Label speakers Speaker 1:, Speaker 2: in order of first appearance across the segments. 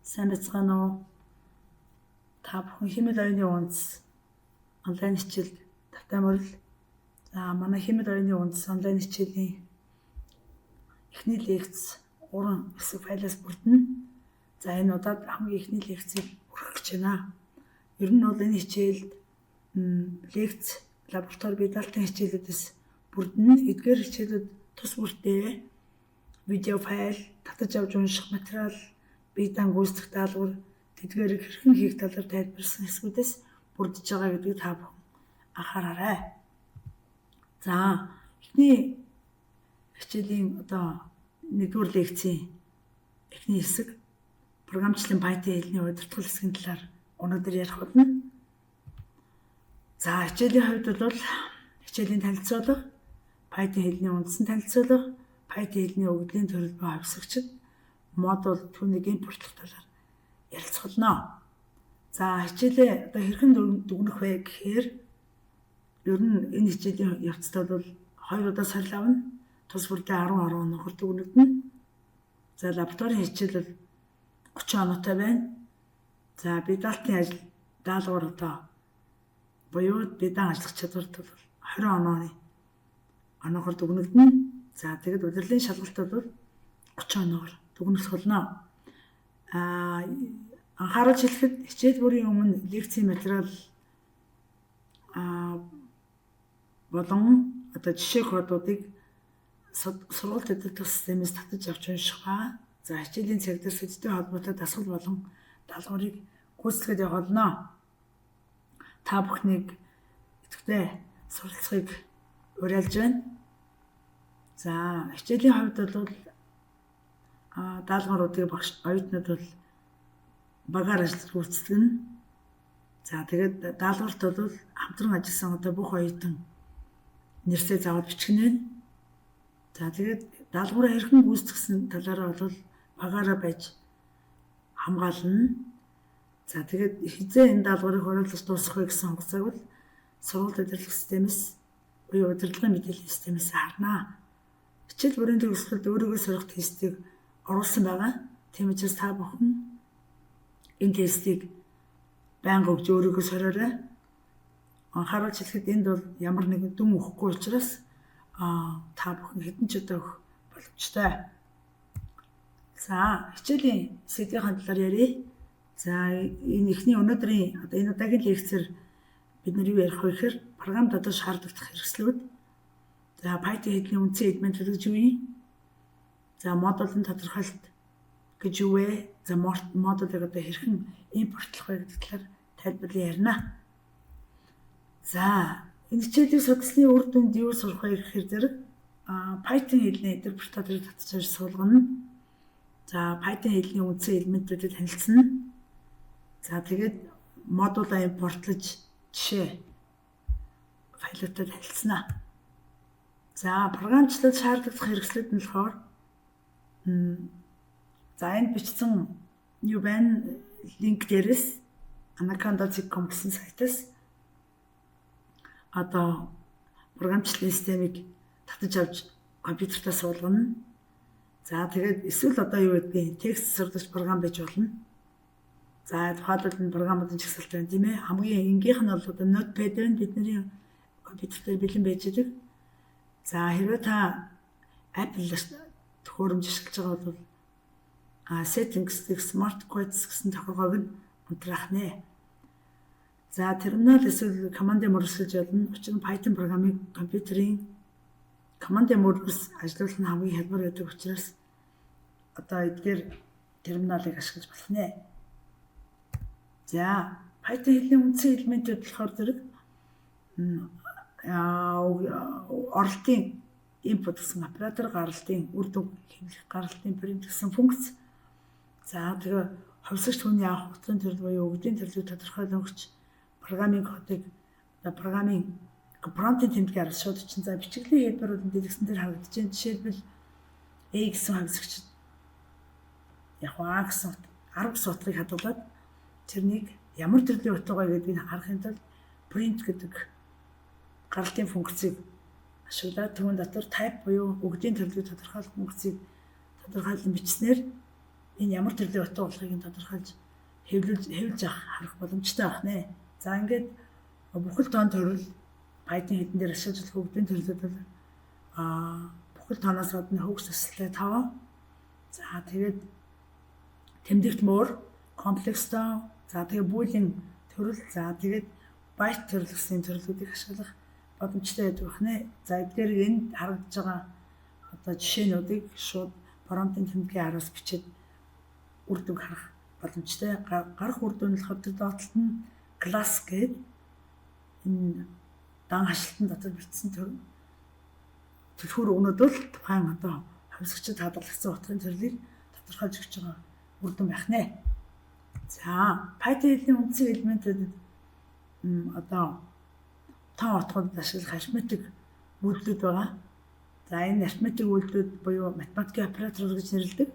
Speaker 1: Сайн байцгаана уу? Та бүхэн хэмэл оюуны үндэс онлайн хичээл тавтай мөрөл. За манай хэмэл оюуны үндэс онлайн хичээлийн эхний лекц 3 хэсэг файлаас бүрдэнэ. За энэ удаад хамгийн эхний лекцийг хүргэх гэж байна. Ер нь бол энэ хичээлд лекц, лаборатори бие даалтын хичээлүүдээс бүрдэнэ. Эдгээр хичээлүүд тус бүртээ видео файл, татаж авч унших материал, бие даан гүйцэтгэх даалгавар, тэдгээрийг хэрхэн хийх талаар тайлбарласан хэсгүүдээс бүрдэж байгаа гэдгийг та бүхэн анхаараарай. За, эхний хичээлийн нэгдүгээр лекцийн эхний хэсэг програмчлалын Python хэлний удирдгал хэсгийн талаар өнөөдөр ярих болно. За, хичээлийн хувьд бол хичээлийн танилцуулга, Python хэлний үндсэн танилцуулга, Python хэлний өгөгдлийн төрөлбөө хавьсагчид, модуль түүнийг импортлох талаар ярилцгаболно. За, хичээлээ хэрхэн дүгнэх вэ гэхээр ер нь энэ хичээлийн явцад бол 2 удаа сорил авна. Тус бүрдээ 10 хоногор дүгнэгдэнэ. За, лабораторийн хичээл бол 30 хоногтой байна. За, бие даалтын ажил даалгавар буюу бие даан ажиллах чадварт бол 20 хоногор дүгнэгдэнэ. За, тэгэд удирдлагын шалгалтад бол 30 хоногор дүгнэх болно. Анхааруулж хэлэхэд хичээл бүрийн өмнө лекцийн материал болон жишээ кодуудыг сургалт удирдах системээс татаж авч унших ба за хичээлийн цаг дээр сэдвтэй холбоотой дасгал болон даалгаврыг гүйцэтгэж явах болно. Та бүхнийг идэвхтэй суралцахыг уриалж байна. За, хичээлийн хувьд бол даалгавруудыг багш оюутнууд бол багаар ажиллаж гүйцэтгэнэ. За, тэгээд даалгаварт бол хамтран ажилласан бүх оюутан нэрсээ заавал бичгэнэ. За, тэгээд даалгавраа хэрхэн гүйцэтгсэн талаараа бол багаараа байж хамгаална. За, тэгээд хизээ энэ даалгаврыг хөрөлж дуусгах вэ гэсэн хугацааг бол сургалт удирдлага системээс буюу удирдлагын мэдээллийн системээс харна. Хичээл бүрийн төгсгөлд өөрийгөө сурах тестийг оруулсан байгаа. Тийм учраас та бүхэн энэ тестийг байнга өгж өөрийгөө сориорой. Анхааруулж хэлэхэд энд бол ямар нэгэн дүн өгөхгүй учраас та бүхэн хэдэн ч удаа өгөх боломжтой. За, хичээлийн сэдвийн талаар ярив. За, энэ эхний өнөөдрийн энэ удаагийн лекцээр бид нар юу ярих вэ гэхээр програм дадаж шаардлагатай хэрэгслүүд. За, Python хэлний үндсэн элементүүд гэж юу юм? За, модулын тодорхойлолт гэж юу вэ? За, модулыг хэрхэн импортлох вэ гэдэг талаар тайлбарлан ярина. За, энэ хичээлийг судалсны үр дүнд юу сурах вэ гэхээр зэрэг Python хэлний интерпретаторыг татаж авч суулгана. За, Python хэлний үндсэн элементүүдэд танилцсан. За, тэгээд модулаа импортлож жишээ файлуудад танилцсан. За, програмчлалд шаардлагатай хэрэгслүүд нь болохоор за, энд бичсэн юу байна? Линк дээрээс anaconda.com гэсэн сайтаас програмчлалын системийг татаж авч компьютертаа суулгана. За, тэгээд эсвэл юу гэдгийг текст сурдагч програм байж болно. За, тухайлбал энэ програмуудын чагсалт байна тийм ээ. Хамгийн энгийнх нь бол Notepad байна. Бидний компьютер дээр бэлэн байж байгаа. За, хэрвээ та Apple төхөөрөмж ашиглаж байгаа бол Settings гэх Smart Quotes гэсэн тохиолгоог нь унтраах нэ. За, терминал эсвэл командын мөрөсөж болно. Учир нь Python програмыг компьютерийн командын мөрөс ажиллуулах нь хамгийн хялбар байдаг учраас эдгээр терминалыг ашиглаж болох нэ. За, Python хэлний үндсэн элементүүд болохоор зэрэг оролтын input гэсэн оператор, гаралтын үр дүн хэмжих, гаралтын print гэсэн функц. За, тэгээ ховсогч хүний авах утгын төрөл буюу өгдийн төрлийг тодорхойлон өгч програмын кодыг програмын промптын тэмдгээр шууд чинь за бичиглийн хэлбэр бол дэлгэсэн дээр харагдаж байна. Жишээлбэл A гэсэн хавьсагчид А гэсэн 10 гэсэн утгыг хадгалаад тэрнийг ямар төрлийн утга вэ гэдгийг харахын тулд print гэдэг гаралтын функцийг ашиглаад түүн дотор type буюу өгдийн төрлийг тодорхойлох функцийг тодорхойлон бичснээр энэ ямар төрлийн утга болохыг тодорхойлж хэвлэж харах боломжтой байх нэ. За ингээд бүхэл тоон төрөл Python хэдэн дээр ашиглаж бүгдийн төрлүүд бол бүхэл тооноос гадна хөгс төслөө 5. За тэгээд тэмдэгт мөр, комплекс тоо, за тэгээд буулийн төрөл, за тэгээд байт төрөл гэсэн төрлүүдийг ашиглах боломжтой байдаг байна. За эдгээр энд харагдаж байгаа одоо жишээнүүдийг шууд промптын тэмдгийн араас бичээд үр дүн харах боломжтой. Гарах үр дүн болохоор тэр доотлолт нь класс гэдэг энэ дан хашлтан дотор бичсэн төлхөр өгнөд бол тухайн одоо хавьсагчид хадгалагдсан утгын төрлийг тодорхойлж өгч байгаа үр дүн байх нэ. За Python хэлний үндсэн элементүүдэд одоо тоо утгуудад ашиглах арифметик үйлдэлүүд байгаа. За энэ арифметик үйлдэлүүд буюу математикийн оператор гэж нэрлэдэг.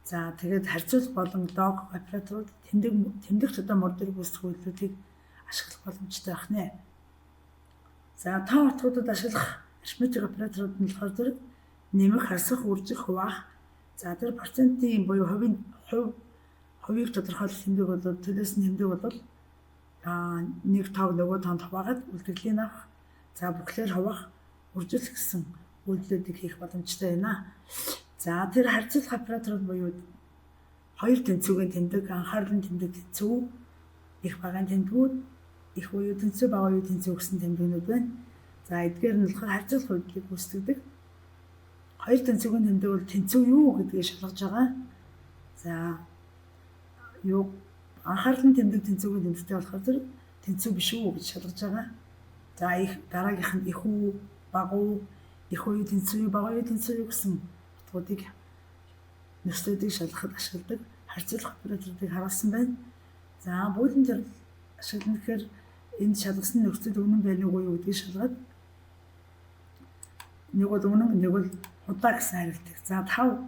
Speaker 1: За тэгээд харьцуулах болон лог операторууд тэмдэгт одоо мөр дээр үүсэх үйлдэлүүдийг ашиглах боломжтой байх нэ. За тоо утгуудад ашиглах арифметик операторууд нь болохоор зэрэг нэмэх, хасах, үржих, хуваах. За тэр процентын буюу хувийг тодорхойлох тэмдэг бол төлөөс нь тэмдэг бол 1/5 нөгөө тоонд хуваагаад үлдгэлийн авах. За бүхлээр хуваах, үржих гэсэн үйлдэлүүдийг хийх боломжтой байна. За тэр харьцуулах операторууд буюу хоёр тэнцвүүгийн тэмдэг, анхаарлын тэмдэг тэнцвүү, их багаан тэмдгүүд, их буюу тэнцвүү, бага буюу тэнцвүү гэсэн тэмдгүүд байна. За эдгээр нь болохоор харьцуулах үйлдэлийг гүйцэтгэдэг. Хоёр тэнцвүүгийн тэмдэг бол тэнцвүү юу гэдгийг шалгаж байгаа. За юу анхаарлын тэмдэг тэнцвүүгийн тэмдэгтэй болохоор зэрэг тэнцвүү биш үү гэж шалгаж байгаа. За их дараагийнх нь их үү, бага уу, их буюу тэнцвүү, бага буюу тэнцвүү гэсэн утгуудыг нөхцөлүүдийг шалгахад ашигладаг харьцуулах операторуудыг харуулсан байна. За буулийн төрөл ашиглана гэхээр энд шалгасан нөхцөл үнэн байна уу юу гэдгийг шалгаад нэг бол үнэн, нэг бол худлаа гэсэн хариултыг. За 5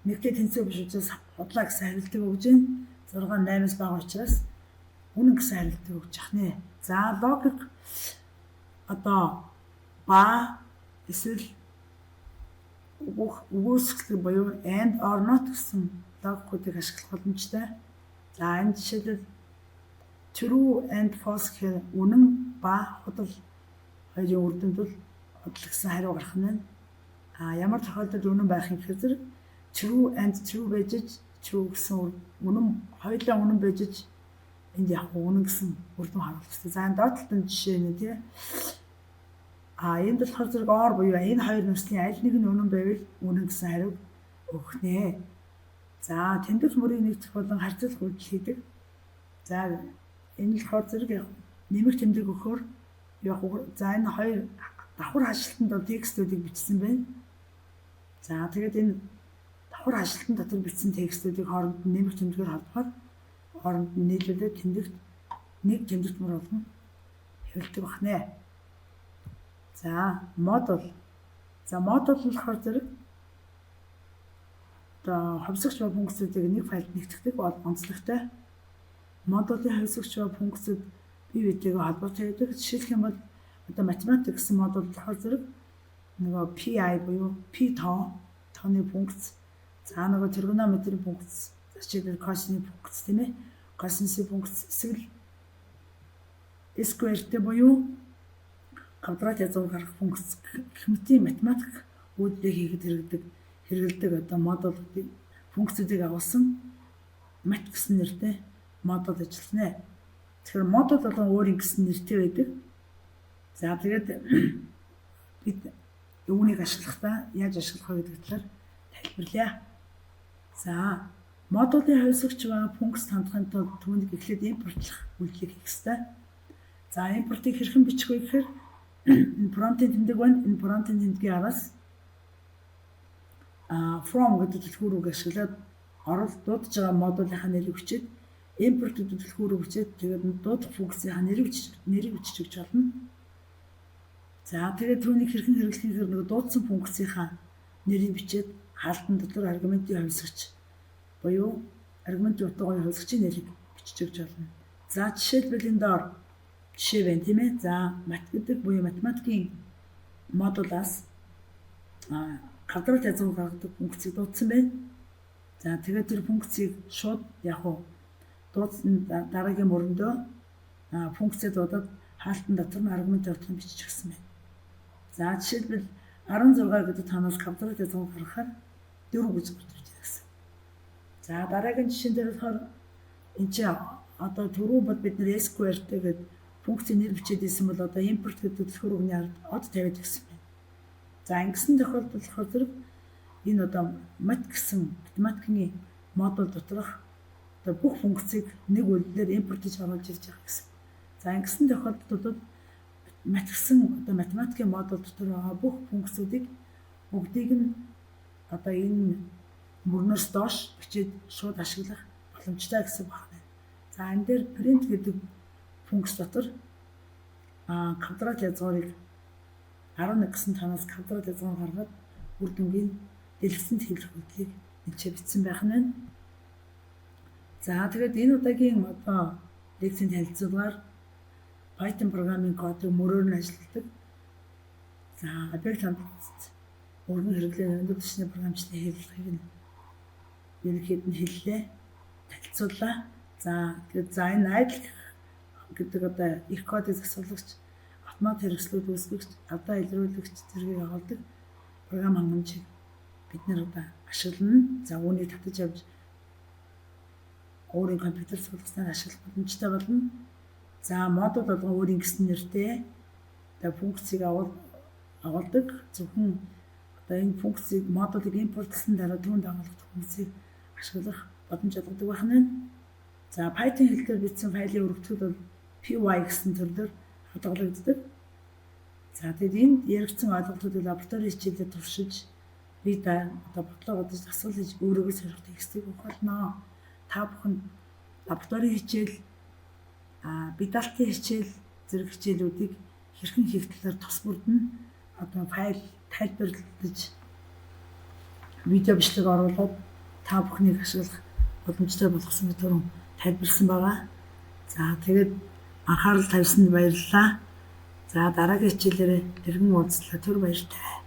Speaker 1: нэгтэй тэнцвүү биш учраас худлаа гэсэн хариултыг өгж байна. 6 8-аас бага учраас үнэн гэсэн хариултыг өгч явах нэ. За логик одоо ба эсвэл үгүйсгэл буюу and or not гэсэн логикуудыг ашиглах боломжтой. За энэ жишээлбэл true and false гэхээр үнэн ба худал хоёрын үр дүнд бол худал гэсэн хариу гарах нь байна. Ямар тохиолдолд үнэн байх юм гэхээр true and true байж true гэсэн үнэн хоёулаа үнэн байж энд яг үнэн гэсэн үр дүн харуулах хэрэгтэй. За энэ доотлолтын жишээ нь тий. Энд болохоор зэрэг or буюу энэ хоёр нөхцөлийн аль нэг нь үнэн байвал үнэн гэсэн хариу өгөх нэ. За тэмдэг мөрийг нэгтгэх болон харьцуулах үйлдэл хийдэг. За энэ болохоор зэрэг яг нэмэх тэмдэг өгөхөөр яг за энэ хоёр давхар хашлтанд бол текстүүдийг бичсэн байна. За тэгээд энэ давхар хашлтан дотор бичсэн текстүүдийг хооронд нь нэмэх тэмдгээр холбохоор хооронд нь нийлүүлээд тэмдэгт нэг тэмдэгт мөр болгон хэвлэдэг бах нэ. За модуль. За модуль болохоор зэрэг одоо хавьсагч ба функцүүдийг нэг файлд нэгтгэдэг бол онцлогтой. Модулийн хавьсагч ба функцүүд бие биетэйгээ холбоотой байдаг. Жишээлх юм бол одоо математик гэсэн модуль болохоор зэрэг нөгөө PI буюу P тооны функц. За нөгөө тригонометрийн функц. Жишээлбэл косины функц тийм ээ. Косинусийн функц эсвэл square-тэй буюу квадрат язгуур гарах функц гэх мэтийн математик үйлдэлийг хийхэд хэрэгэлдэг одоо модулуудыг функцүүдийг агуулсан мат гэсэн нэртэй модуль ажиллана. Тэгэхээр модуль болон өөрийн гэсэн нэртэй байдаг. За тэгээд бид үүнийг ашиглахдаа яаж ашиглах вэ гэдэг талаар тайлбарлая. За модулийн хавьсагч ба функц хандхын тулд түүнийг эхлээд импортлох үйлдэлийг хийх ёстой. За импортыг хэрхэн бичих вэ гэхээр энэ промптын тэмдэг байна. Энэ промптын тэмдгийн араас from гэдэг дэлгүүрийг ашиглаад дуудаж байгаа модулийнхаа нэрийг бичээд import гэдэг дэлгүүрийг бичээд тэгээд дуудах функцийн нэрийг бичиж өгч болно. За тэгээд түүнийг хэрхэн хэрэглэхээр нэг дуудсан функцийнхаа нэрийг бичээд хаалтан дотор аргументын хавьсагч буюу аргументын утгын хавьсагчийн нэрийг бичиж өгч болно. За жишээлбэл энэ доор жишээ байна тийм ээ. За мат гэдэг буюу математикийн модулаас квадрат язгуур гаргадаг функцийг дуудсан байна. За тэгээд тэр функцийг шууд яг уу дуудсан дараагийн мөрөндөө функцээ дуудаад хаалтан дотор нь аргумент ордон бичиж өгсөн байна. За жишээлбэл 16 гэдэг тоноос квадрат язгуу гаргахаар 4 гэж гарч ирж байна гэсэн. За дараагийн жишээн дээр болохоор энэ чинь одоо түрүү бод бид нэр SQL-тэй гэдэг функцийн нэр бичээд исэн бол одоо import гэдэг төлхөр үгний ард од тавиад гэсэн байна. За ингэсэн тохиолдолд болохоор зэрэг энэ одоо мат гэсэн математикийн модуль доторх одоо бүх функцийг нэг үйлдэлээр импорт хийж оруулж ирж байгаа гэсэн. За ингэсэн тохиолдолд мат гэсэн одоо математикийн модуль дотор байгаа бүх функцүүдийг бүгдийг нь одоо энэ мөрнөөс доош бичээд шууд ашиглах боломжтой гэсэн байна. За энэ дээр print гэдэг функц дотор квадрат язгуурыг 11 гэсэн тоноос квадрат язгуур гаргаад үр дүнгийн дэлгэцэнд хэвлэх хөдөлгөөнийг нэлээд бичсэн байх нь. За тэгээд энэ удаагийн одоо лекцийн танилцуулгаар Python программын кодыг мөрөөр нь ажилладаг. За объект хандлагт өргөн хэрэглээ өндөр түвшний програмчлалын хэрэглэхийг нь ерөнхийд нь хэллээ, танилцууллаа. За тэгээд энэ idle гэдэг одоо их кодыг засварлагч, автомат хэрэгслүүд үүсгэгч, алдаа илрүүлэгч зэргийг агуулдаг програм хангамжийг бид нэр одоо ашиглана. За үүнийг татаж авч өөрийн компьютер суулгаснаар ашиглах боломжтой болно. За модуль болгон өөрийн гэсэн нэртэй одоо функцийг агуулдаг. Зөвхөн одоо энэ функцийг модулийг импортлсон дараа түүнд агуулгах функцийг ашиглах боломж олгодог байна. За Python хэл дээр бичсэн файлын өргөтгөл бол py гэсэн төрлөөр хадгалагддаг. За тэгээд энд яригдсан ойлголтуудыг лаборатори хичээлээр туршиж бид одоо бодлого бодож асуулт хийж өөрөөгөө сорих текстийг өгөх болно. Та бүхэн лабораторийн хичээл, бидалтын хичээл зэрэг хичээлүүдийг хэрхэн хийх талаар тус бүрдэн одоо файл тайлбарлаж видео бичлэг оруулаад та бүхнийг ашиглах боломжтой болгосон гэдэг нь тайлбарлсан байгаа. За тэгээд анхаарал тавьсанд баярлалаа. За дараагийн хичээлээр тэрхэн уулзлаа. Түр баяртай.